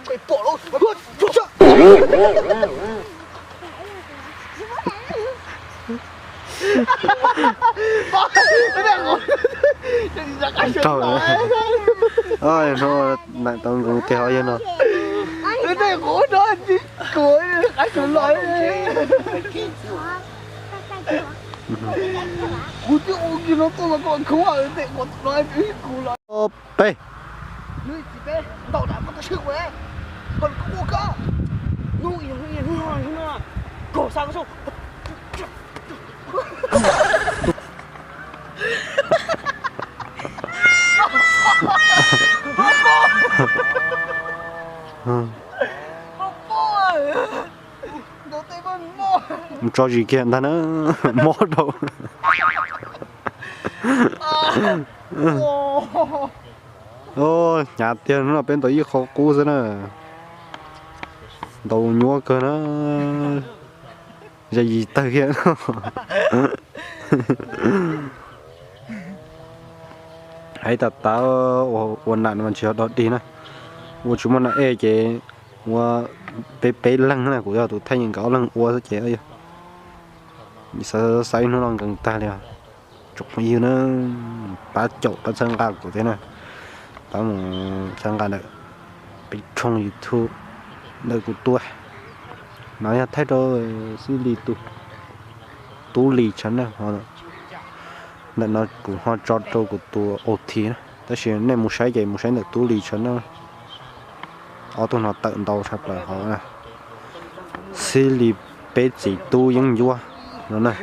Quay bỏ luôn. Trời ơi. Ôi nó lại tao cũng kéo vậy nó. Cái này của nó chứ cuối cái sủi lói. Cú chứ ôi kia nó tôi mà còn không ở đây còn nói với cú lói. Bê. Nơi chị bé tao đã có sự quê. Còn có cả. Nuôi nó. Cổ sang số. Cho gì kiện ta nữa mó đâu. Ô nhà tiền nó bên tới khó cú thế nè. Đầu nhúa cơ nó gì tới kia. Hãy tập tao ôn lại mà chiều đó đi nè. Ủa chúng mình là chế ủa bé lăng này của tụi thay những cáo lăng ủa sẽ chế ấy. Sợ say nó đang gần ta liền. Chụp nhiều nó ba chậu ba chân gà của thế này. Ba một chân gà này bị trong YouTube nơi của tôi. Nói là thay đổi xử lý tu lì chắn này họ nên nó cũng họ cho trâu của tôi OT này. Tại vì nên một sai được tu lì chắn đâu. Ở tôi nó tận đầu sắp lại họ này xử lý bé chỉ tu những vua nó này